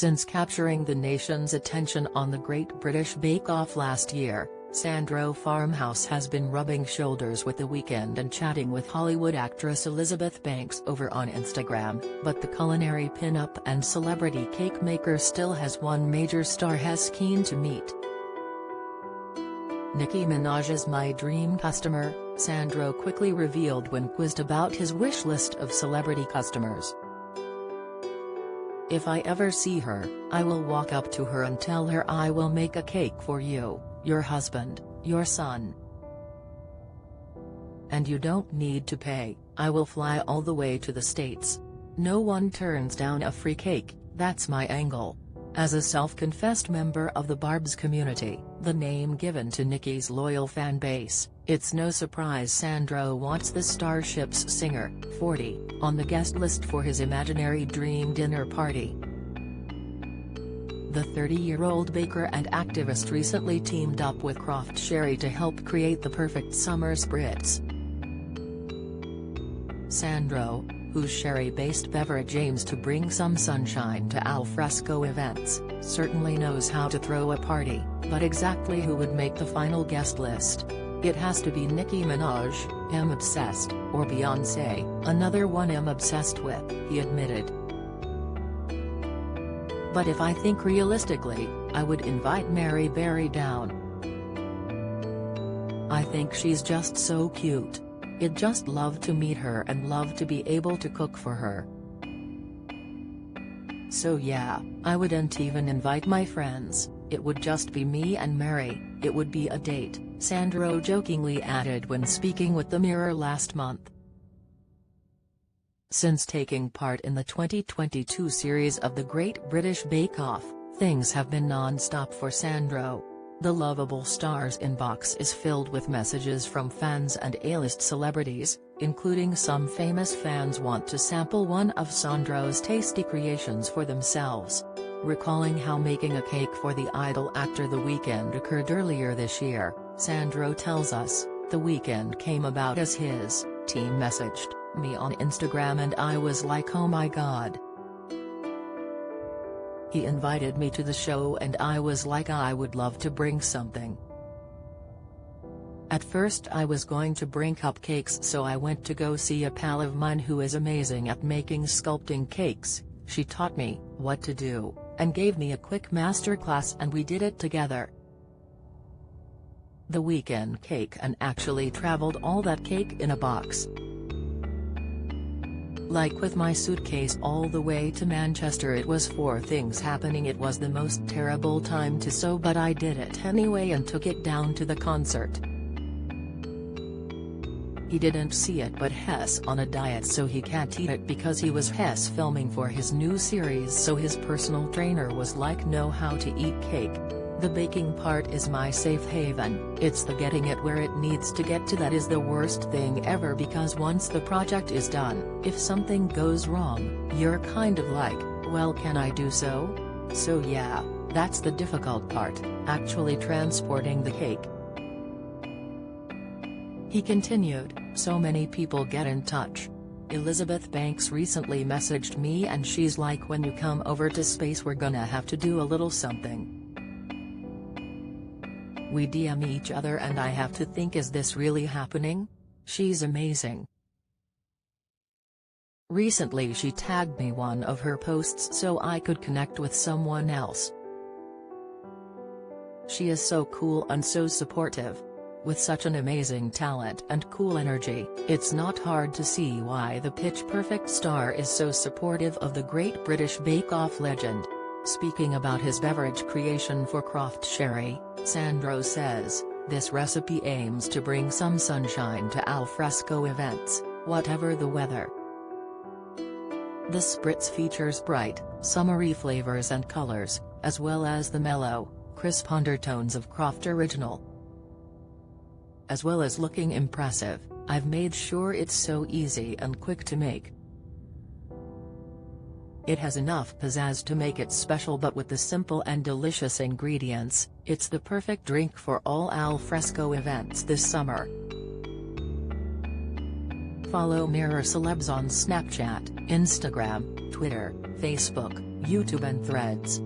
Since capturing the nation's attention on the Great British Bake Off last year, Sandro Farmhouse has been rubbing shoulders with The Weeknd and chatting with Hollywood actress Elizabeth Banks over on Instagram, but the culinary pin-up and celebrity cake maker still has one major star he's keen to meet. Nicki Minaj's "My Dream Customer," Sandro quickly revealed when quizzed about his wish list of celebrity customers. "If I ever see her, I will walk up to her and tell her I will make a cake for you, your husband, your son. And you don't need to pay, I will fly all the way to the States. No one turns down a free cake, that's my angle." As a self-confessed member of the Barbz community, the name given to Nicki's loyal fan base, it's no surprise Sandro wants the Starship's singer, 40, on the guest list for his imaginary dream dinner party. The 30-year-old baker and activist recently teamed up with Croft Sherry to help create the perfect summer spritz. Sandro, whose sherry-based beverage aims to bring some sunshine to al fresco events, certainly knows how to throw a party, but exactly who would make the final guest list? It has to be Nicki Minaj, I'm obsessed, or Beyoncé, another one I'm obsessed with, he admitted. "But if I think realistically, I would invite Mary Berry down. I think she's just so cute. I'd just love to meet her and love to be able to cook for her. So yeah, I wouldn't even invite my friends, it would just be me and Mary, it would be a date," Sandro jokingly added when speaking with The Mirror last month. Since taking part in the 2022 series of the Great British Bake Off, things have been non-stop for Sandro. The lovable star's inbox is filled with messages from fans and A-list celebrities, including some famous fans want to sample one of Sandro's tasty creations for themselves. Recalling how making a cake for the Idol actor The Weeknd occurred earlier this year, Sandro tells us, "The Weeknd came about as his team messaged me on Instagram and I was like, oh my god. He invited me to the show and I was like, I would love to bring something. At first I was going to bring cupcakes, so I went to go see a pal of mine who is amazing at making sculpting cakes. She taught me what to do, and gave me a quick masterclass and we did it together. The Weeknd cake and actually traveled all that cake in a box. Like with my suitcase all the way to Manchester. It was 4 things happening. It was the most terrible time to sew, but I did it anyway and took it down to the concert." He didn't see it, but he's on a diet so he can't eat it because he was filming for his new series, so his personal trainer was like, know how to eat cake. The baking part is my safe haven, it's the getting it where it needs to get to that is the worst thing ever, because once the project is done, if something goes wrong, you're kind of like, well, can I do so? So yeah, that's the difficult part, actually transporting the cake. He continued, "So many people get in touch. Elizabeth Banks recently messaged me and she's like, when you come over to space we're gonna have to do a little something. We DM each other and I have to think, is this really happening? She's amazing." Recently she tagged me one of her posts so I could connect with someone else. She is so cool and so supportive. With such an amazing talent and cool energy, it's not hard to see why the pitch-perfect star is so supportive of the Great British Bake Off legend. Speaking about his beverage creation for Croft Sherry, Sandro says, "This recipe aims to bring some sunshine to al fresco events, whatever the weather." The spritz features bright, summery flavors and colors, as well as the mellow, crisp undertones of Croft Original. As well as looking impressive, I've made sure it's so easy and quick to make. It has enough pizzazz to make it special, but with the simple and delicious ingredients, it's the perfect drink for all al fresco events this summer. Follow Mirror Celebs on Snapchat, Instagram, Twitter, Facebook, YouTube and Threads.